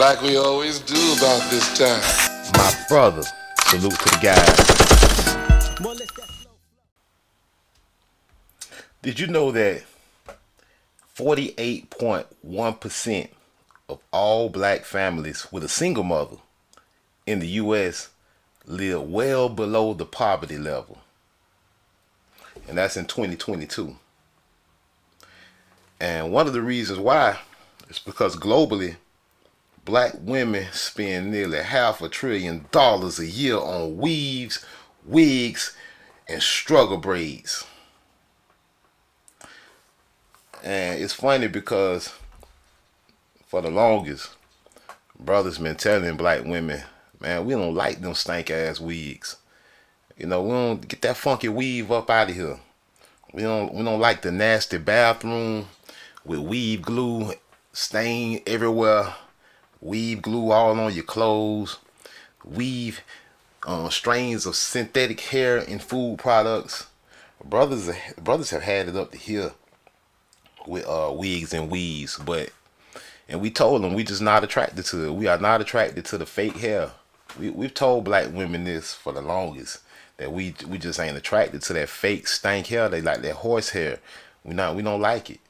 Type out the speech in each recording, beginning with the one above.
Like we always do about this time. My brother. Salute to the guys. Did you know that 48.1% of all black families with a single mother in the U.S. live well below the poverty level? And that's in 2022. And one of the reasons why is because globally, black women spend nearly $500 billion a year on weaves, wigs, and struggle braids. And it's funny because for the longest, brothers been telling black women, man, we don't like them stank ass wigs. We don't get that funky weave up out of here. We don't like the nasty bathroom with weave glue stain everywhere, weave glue all on your clothes, weave strains of synthetic hair in food products. Brothers have had it up to here with wigs and weaves, and we told them we just not attracted to it. We are not attracted to the fake hair. We've told black women this for the longest, that we just ain't attracted to that fake stank hair. They like that horse hair. We don't like it.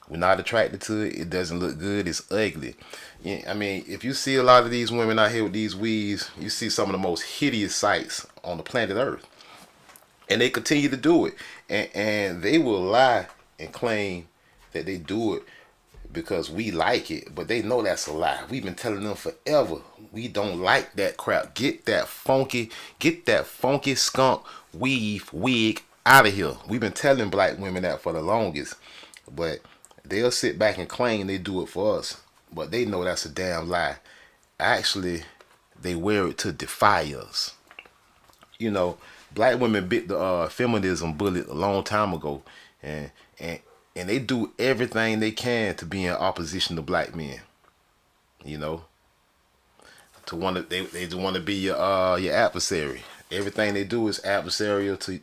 We're not attracted to it. It doesn't look good. It's ugly. Yeah, I mean, if you see a lot of these women out here with these weaves, you see some of the most hideous sights on the planet Earth. And they continue to do it. And they will lie and claim that they do it because we like it, but they know that's a lie. We've been telling them forever, we don't like that crap. Get that funky skunk weave wig out of here. We've been telling black women that for the longest, but they'll sit back and claim they do it for us, but they know that's a damn lie. Actually, they wear it to defy us. you know, Black women bit the feminism bullet a long time ago, and and and they do everything they can to be in opposition to black men. You know, they just want to be your adversary. Everything they do is adversarial to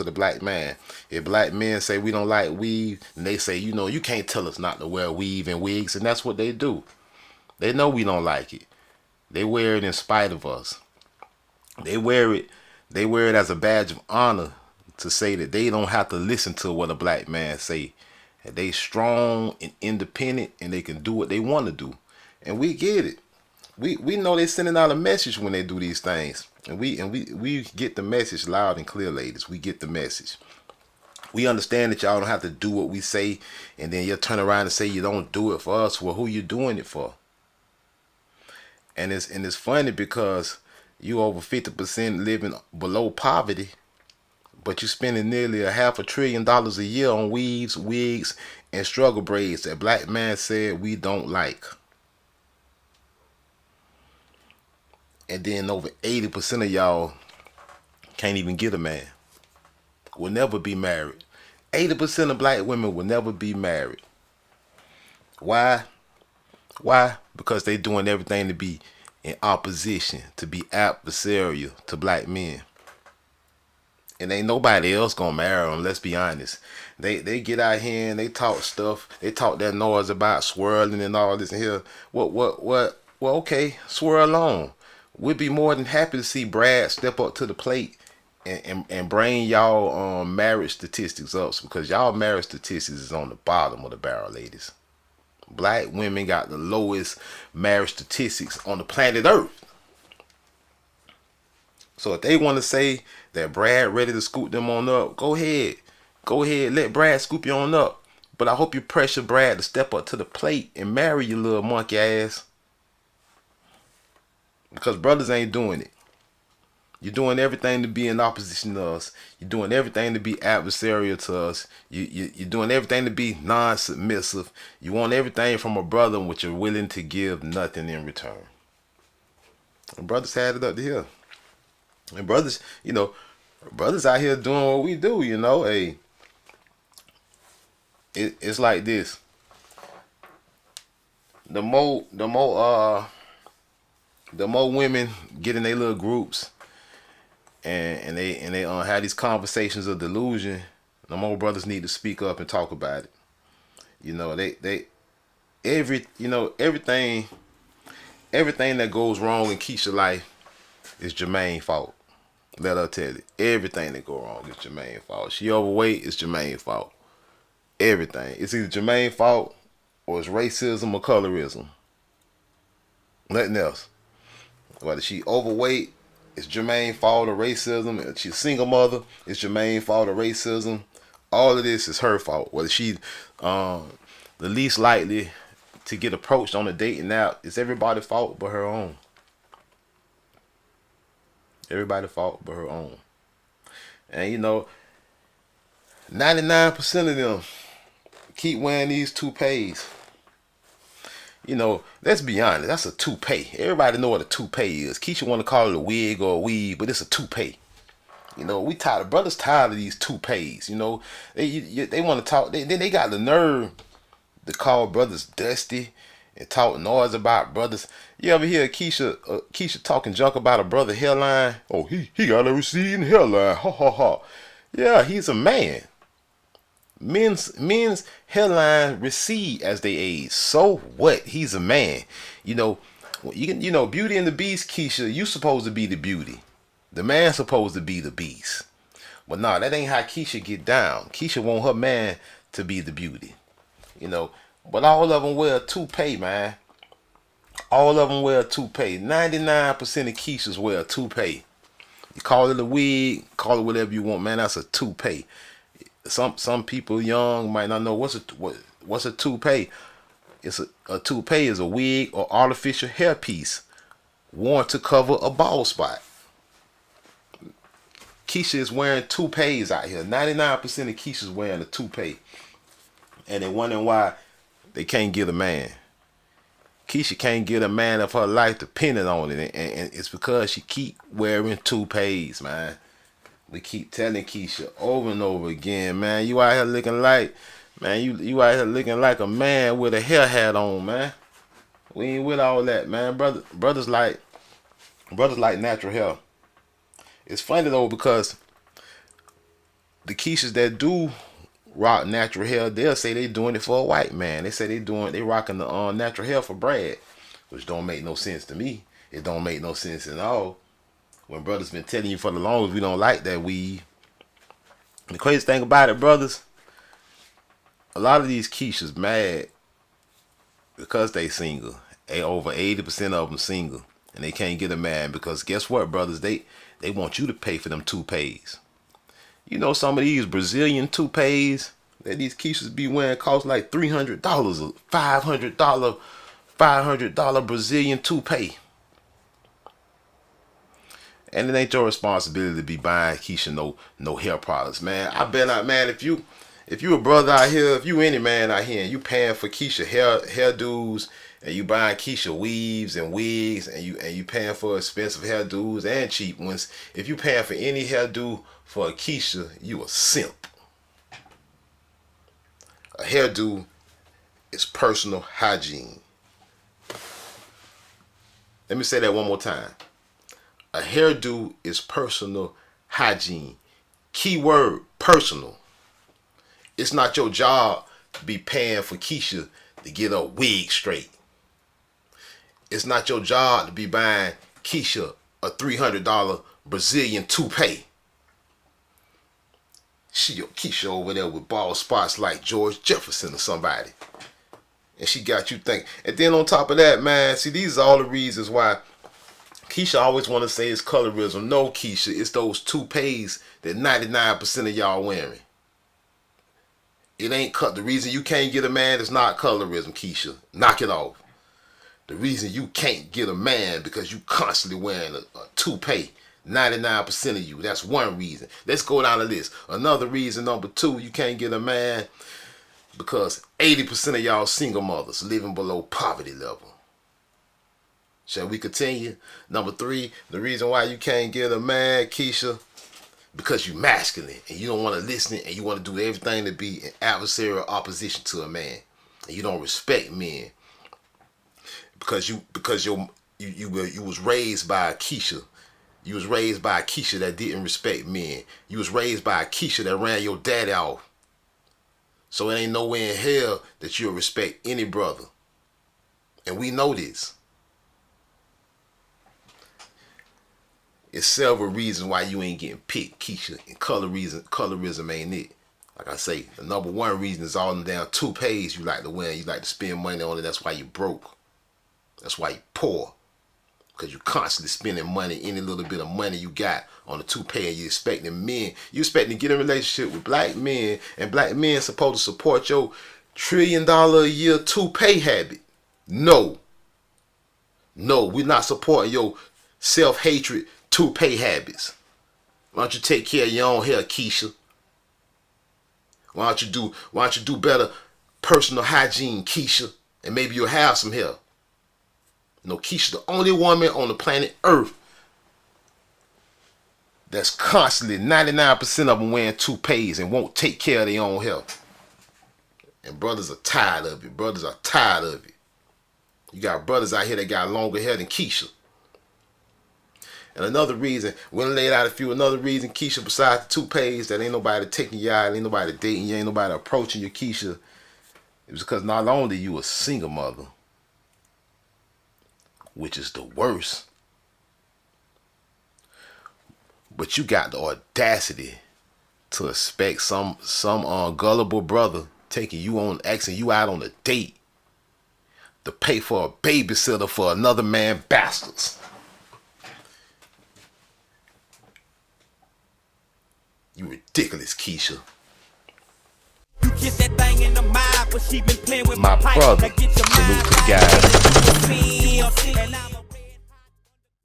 the black man. If black men say we don't like weave, and they say, you can't tell us not to wear weave and wigs, and that's what they do. They know we don't like it. They wear it in spite of us. They wear it. They wear it as a badge of honor to say that they don't have to listen to what a black man say. That they strong and independent, and they can do what they want to do, and we get it. We know they're sending out a message when they do these things, and we get the message loud and clear, ladies. We get the message. We understand that y'all don't have to do what we say, and then you'll turn around and say you don't do it for us. Well, who you doing it for? And it's funny because you over 50% living below poverty, but you spending nearly $500 billion a year on weaves, wigs, and struggle braids that black man said we don't like. And then over 80% of y'all can't even get a man. Will never be married. 80% of black women will never be married. Why? Why? Because they doing everything to be in opposition, to be adversarial to black men. And ain't nobody else gonna marry them, let's be honest. They get out here and they talk stuff. They talk that noise about swirling and all this and here. What? Well, okay, swirl on. We'd be more than happy to see Brad step up to the plate and bring y'all marriage statistics up, because y'all marriage statistics is on the bottom of the barrel, ladies. Black women got the lowest marriage statistics on the planet Earth. So if they want to say that Brad ready to scoop them on up, go ahead. Go ahead, let Brad scoop you on up. But I hope you pressure Brad to step up to the plate and marry your little monkey ass. Because brothers ain't doing it. You're doing everything to be in opposition to us. You're doing everything to be adversarial to us. You're doing everything to be non-submissive. You want everything from a brother, which you're willing to give nothing in return. And brothers had it up to here. And brothers out here doing what we do, Hey, it's like this. The more women get in their little groups and they have these conversations of delusion, the more brothers need to speak up and talk about it. Everything Everything that goes wrong in Keisha's life is Jermaine's fault. Let her tell it. Everything that go wrong is Jermaine's fault. She overweight, it's Jermaine's fault. Everything. It's either Jermaine's fault or it's racism or colorism. Nothing else. Whether she overweight, it's Jermaine's fault or racism. If she's a single mother, it's Jermaine's fault or racism. All of this is her fault. Whether she the least likely to get approached on a dating app, it's everybody's fault but her own. Everybody's fault but her own. And 99% of them keep wearing these toupees. Let's be honest, that's a toupee. Everybody know what a toupee is. Keisha want to call it a wig or a weave, but it's a toupee. We tired. Brothers tired of these toupees. They want to talk. They got the nerve to call brothers dusty and talk noise about brothers. You ever hear Keisha talking junk about a brother hairline? Oh, he got a receding hairline. Ha ha ha. Yeah, he's a man. Men's hairline recede as they age. So what? He's a man. Beauty and the Beast, Keisha, you supposed to be the beauty. The man supposed to be the beast. But nah, that ain't how Keisha get down. Keisha want her man to be the beauty. But all of them wear a toupee, man. All of them wear a toupee. 99% of Keishas wear a toupee. You call it a wig, call it whatever you want, man. That's a toupee. Some people young might not know what's a toupee. It's a toupee is a wig or artificial hairpiece worn to cover a bald spot. Keisha is wearing toupees out here. 99% of Keisha's wearing a toupee. And they're wondering why they can't get a man. Keisha can't get a man of her life depending on it. And it's because she keep wearing toupees, man. We keep telling Keisha over and over again, man, you out here looking like, man, you out here looking like a man with a hair hat on, man. We ain't with all that, man. Brothers like natural hair. It's funny though because the Keishas that do rock natural hair, they'll say they doing it for a white man. They say they rocking the natural hair for Brad, which don't make no sense to me. It don't make no sense at all. When brothers been telling you for the longest we don't like that weave. The crazy thing about it, brothers, a lot of these Keishas mad because they single. Over 80% of them single. And they can't get a man because guess what, brothers? They want you to pay for them toupees. Some of these Brazilian toupees that these Keishas be wearing cost like $300, $500 Brazilian toupee. And it ain't your responsibility to be buying Keisha no hair products, man. I bet not, man. If you a brother out here, if you any man out here, and you paying for Keisha hairdos, and you buying Keisha weaves and wigs, and you paying for expensive hairdos and cheap ones. If you paying for any hairdo for a Keisha, you a simp. A hairdo is personal hygiene. Let me say that one more time. A hairdo is personal hygiene. Keyword, personal. It's not your job to be paying for Keisha to get a wig straight. It's not your job to be buying Keisha a $300 Brazilian toupee. Keisha over there with bald spots like George Jefferson or somebody. And she got you thinking. And then on top of that, man, see, these are all the reasons why Keisha always want to say it's colorism. No, Keisha, it's those toupees that 99% of y'all wearing. It ain't cut. The reason you can't get a man is not colorism, Keisha. Knock it off. The reason you can't get a man because you constantly wearing a toupee. 99% of you. That's one reason. Let's go down the list. Another reason, number 2, you can't get a man because 80% of y'all single mothers living below poverty level. Shall we continue? Number 3, the reason why you can't get a man, Keisha, because you masculine and you don't want to listen and you want to do everything to be in adversarial opposition to a man. And you don't respect men. Because you was raised by a Keisha. You was raised by a Keisha that didn't respect men. You was raised by a Keisha that ran your daddy off. So it ain't no way in hell that you'll respect any brother. And we know this. It's several reasons why you ain't getting picked, Keisha, and colorism ain't it. Like I say, the number one reason is all them damn toupees you like to wear. You like to spend money on it. That's why you broke. That's why you poor. Because you constantly spending money, any little bit of money you got on the toupee, and you expecting men. You expecting to get in a relationship with black men, and black men supposed to support your $1 trillion a year toupee habit. No. No, we're not supporting your self-hatred toupee habits. Why don't you take care of your own hair, Keisha? Why don't you do better personal hygiene, Keisha? And maybe you'll have some hair. No, Keisha's the only woman on the planet Earth that's constantly 99% of them wearing toupees and won't take care of their own hair. And brothers are tired of it. Brothers are tired of it. You got brothers out here that got longer hair than Keisha. And another reason, we laid out another reason, Keisha, besides the toupees, that ain't nobody taking you out, ain't nobody dating you, ain't nobody approaching you, Keisha. It was because not only you a single mother, which is the worst, but you got the audacity to expect some gullible brother asking you out on a date to pay for a babysitter for another man bastards. You ridiculous, Keisha. You kiss that thing in the mouth, but she been playing with my brother. Salute to the guys.